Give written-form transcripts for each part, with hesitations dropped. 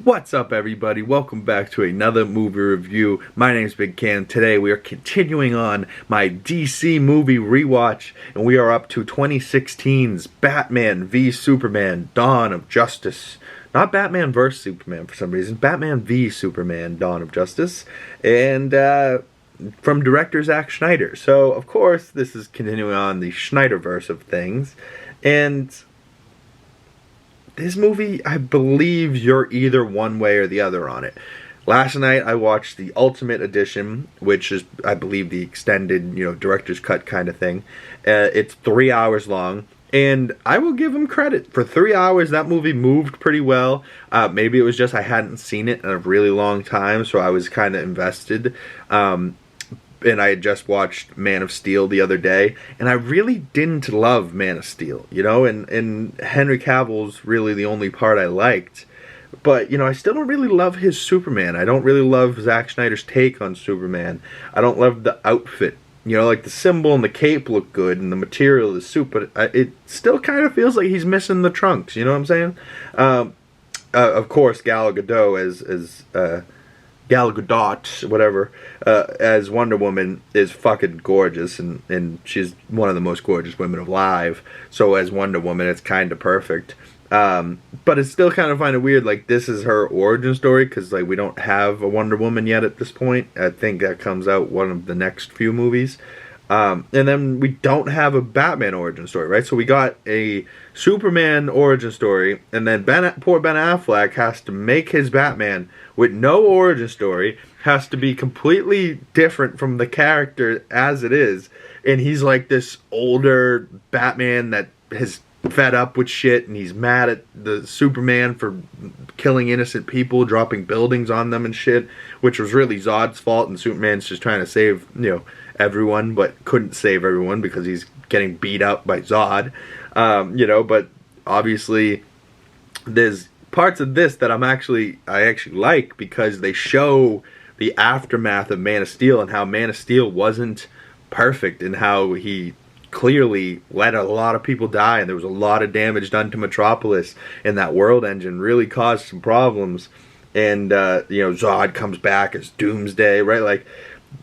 What's up, everybody? Welcome back to another movie review. My name's Bigg. Today we are continuing on my DC movie rewatch, and we are up to 2016's Batman v Superman: Dawn of Justice. Not Batman vs Superman for some reason. Batman v Superman: Dawn of Justice, and from director Zack Snyder. So of course this is continuing on the Snyderverse of things, and this movie, I believe you're either one way or the other on it. Last night I watched the Ultimate Edition, which is, I believe, the extended, director's cut kind of thing. It's 3 hours long, and I will give him credit. For 3 hours, that movie moved pretty well. Maybe it was just I hadn't seen it in a really long time, so I was kind of invested. And I had just watched Man of Steel the other day, and I really didn't love Man of Steel, and Henry Cavill's really the only part I liked. But, I still don't really love his Superman. I don't really love Zack Snyder's take on Superman. I don't love the outfit. Like the symbol and the cape look good, and the material of the suit, but it still kind of feels like he's missing the trunks, you know what I'm saying? Of course, Gal Gadot as Gal Gadot, whatever, as Wonder Woman is fucking gorgeous, and she's one of the most gorgeous women alive. So as Wonder Woman, it's kind of perfect. But it's still kind of find it weird, like, this is her origin story, because, like, we don't have a Wonder Woman yet at this point. I think that comes out one of the next few movies. And then we don't have a Batman origin story, right? So we got a Superman origin story, and then poor Ben Affleck has to make his Batman with no origin story, has to be completely different from the character as it is, and he's like this older Batman that has fed up with shit, and he's mad at the Superman for killing innocent people, dropping buildings on them and shit, which was really Zod's fault, and Superman's just trying to save, everyone, but couldn't save everyone because he's getting beat up by Zod. But obviously there's parts of this that I actually like, because they show the aftermath of Man of Steel and how Man of Steel wasn't perfect, and how he clearly let a lot of people die, and there was a lot of damage done to Metropolis, and that world engine really caused some problems. And Zod comes back as Doomsday, right? Like,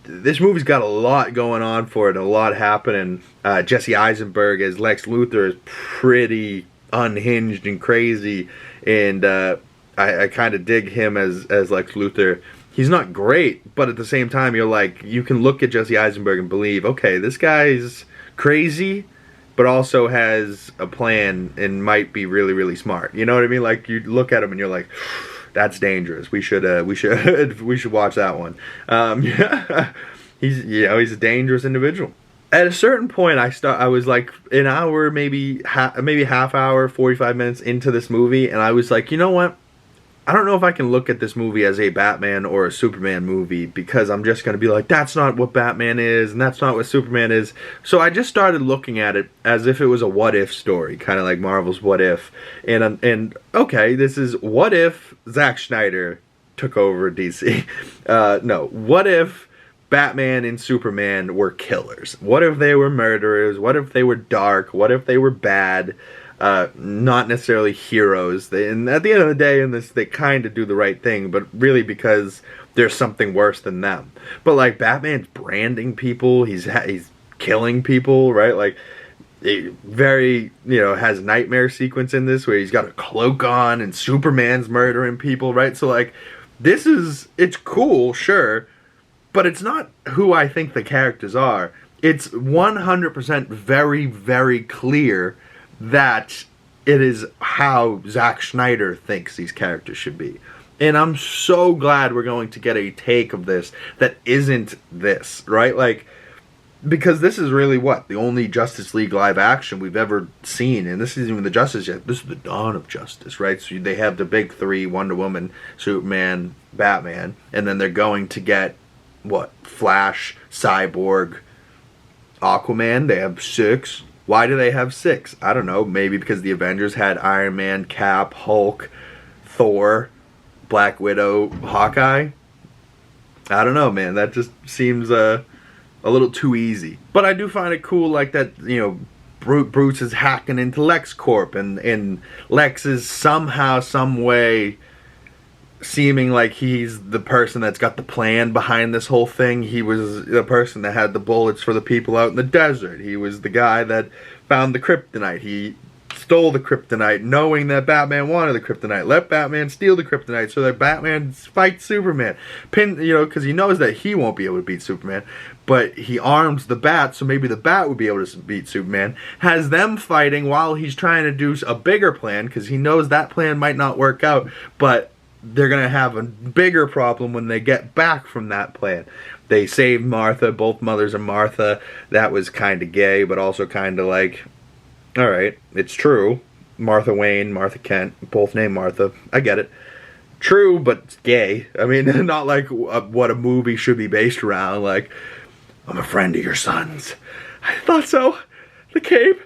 this movie's got a lot going on for it, a lot happening. Jesse Eisenberg as Lex Luthor is pretty unhinged and crazy, and I kind of dig him as Lex Luthor. He's not great, but at the same time, you can look at Jesse Eisenberg and believe, okay, this guy's crazy, but also has a plan and might be really, really smart. You know what I mean? Like, you look at him and you're like, that's dangerous. We should watch that one. He's a dangerous individual. At a certain point, I was like an hour, maybe half hour, 45 minutes into this movie, and I was like, you know what? I don't know if I can look at this movie as a Batman or a Superman movie, because I'm just going to be like, that's not what Batman is, and that's not what Superman is. So I just started looking at it as if it was a what-if story, kind of like Marvel's What If. And okay, this is what if Zack Snyder took over DC. No, what if Batman and Superman were killers? What if they were murderers? What if they were dark? What if they were bad? Not necessarily heroes. And at the end of the day, in this, they kind of do the right thing, but really because there's something worse than them. But like, Batman's branding people, he's killing people, right? Like, very, has nightmare sequence in this where he's got a cloak on, and Superman's murdering people, right? So like, it's cool, sure, but it's not who I think the characters are. It's 100% very, very clear that it is how Zack Snyder thinks these characters should be. And I'm so glad we're going to get a take of this that isn't this, right? Like, because this is really the only Justice League live action we've ever seen. And this isn't even the Justice yet. This is the Dawn of Justice, right? So they have the big three: Wonder Woman, Superman, Batman. And then they're going to get, Flash, Cyborg, Aquaman. They have 6. Why do they have 6? I don't know. Maybe because the Avengers had Iron Man, Cap, Hulk, Thor, Black Widow, Hawkeye. I don't know, man. That just seems a little too easy. But I do find it cool, like, that, Bruce is hacking into LexCorp, and Lex is somehow, some way seeming like he's the person that's got the plan behind this whole thing. He was the person that had the bullets for the people out in the desert. He was the guy that found the kryptonite. He stole the kryptonite knowing that Batman wanted the kryptonite. Let Batman steal the kryptonite so that Batman fights Superman. Because he knows that he won't be able to beat Superman. But he arms the Bat so maybe the Bat would be able to beat Superman. Has them fighting while he's trying to do a bigger plan because he knows that plan might not work out. But they're going to have a bigger problem when they get back from that plan. They saved Martha. Both mothers of Martha. That was kind of gay, but also kind of like, alright, it's true. Martha Wayne, Martha Kent, both named Martha. I get it. True, but it's gay. I mean, not like what a movie should be based around. Like, I'm a friend of your son's. I thought so. The cape.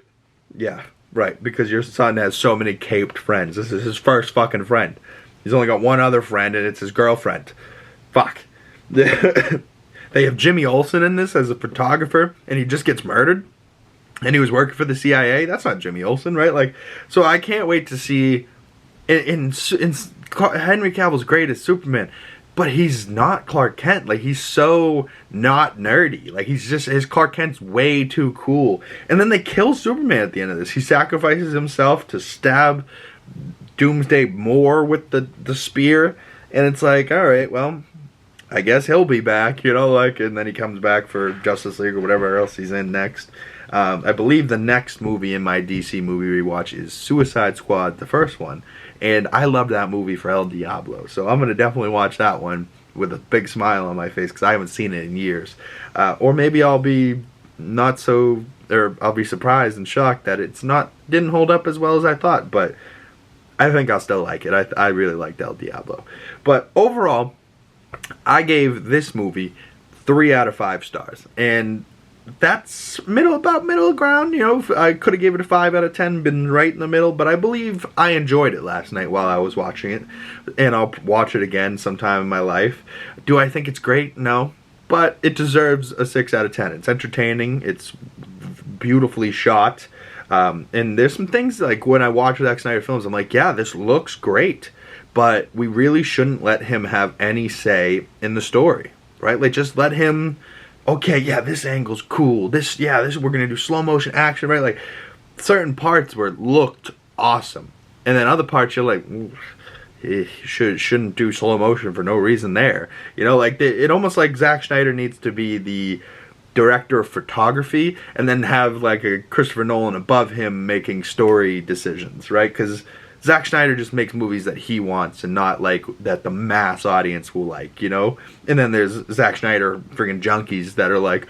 Yeah, right, because your son has so many caped friends. This is his first fucking friend. He's only got one other friend, and it's his girlfriend. Fuck. They have Jimmy Olsen in this as a photographer, and he just gets murdered. And he was working for the CIA. That's not Jimmy Olsen, right? Like, so I can't wait to see in Henry Cavill's great as Superman, but he's not Clark Kent. Like, he's so not nerdy. Like, he's just, his Clark Kent's way too cool. And then they kill Superman at the end of this. He sacrifices himself to stab Doomsday more with the spear, and it's like, alright, well, I guess he'll be back, like, and then he comes back for Justice League or whatever else he's in next. I believe the next movie in my DC movie rewatch is Suicide Squad, the first one, and I loved that movie for El Diablo, so I'm going to definitely watch that one with a big smile on my face, because I haven't seen it in years. Or maybe I'll be I'll be surprised and shocked that didn't hold up as well as I thought, but I think I'll still like it. I really liked El Diablo. But overall, I gave this movie 3 out of 5 stars. And that's about middle ground. I could have gave it a 5 out of 10, been right in the middle. But I believe I enjoyed it last night while I was watching it. And I'll watch it again sometime in my life. Do I think it's great? No. But it deserves a 6 out of 10. It's entertaining. It's beautifully shot. And there's some things, like, when I watch Zack Snyder films, I'm like, yeah, this looks great, but we really shouldn't let him have any say in the story, right? Like, just let him, okay, yeah, this angle's cool, this, we're gonna do slow motion action, right? Like, certain parts looked awesome, and then other parts you're like, shouldn't do slow motion for no reason there, like, it almost like Zack Snyder needs to be the director of photography, and then have like a Christopher Nolan above him making story decisions, right? Because Zack Snyder just makes movies that he wants and not like that the mass audience will like, And then there's Zack Snyder friggin' junkies that are like,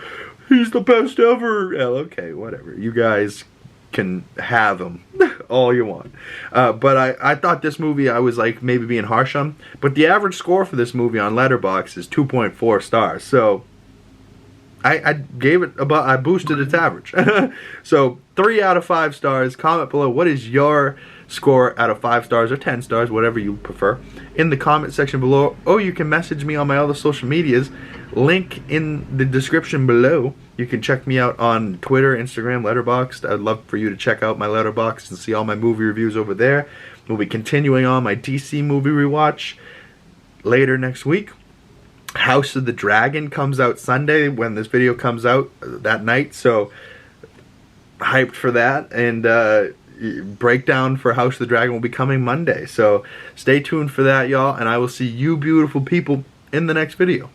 he's the best ever. Oh, okay, whatever. You guys can have him all you want. But I thought this movie, I was like maybe being harsh on, but the average score for this movie on Letterboxd is 2.4 stars. So I gave it I boosted its average. So 3 out of 5 stars. Comment below, what is your score out of 5 stars or 10 stars, whatever you prefer, in the comment section below. Or you can message me on my other social medias. Link in the description below. You can check me out on Twitter, Instagram, Letterboxd. I'd love for you to check out my Letterboxd and see all my movie reviews over there. We'll be continuing on my DC movie rewatch later next week. House of the Dragon comes out Sunday when this video comes out that night, so hyped for that. And breakdown for House of the Dragon will be coming Monday, so stay tuned for that, y'all, and I will see you beautiful people in the next video.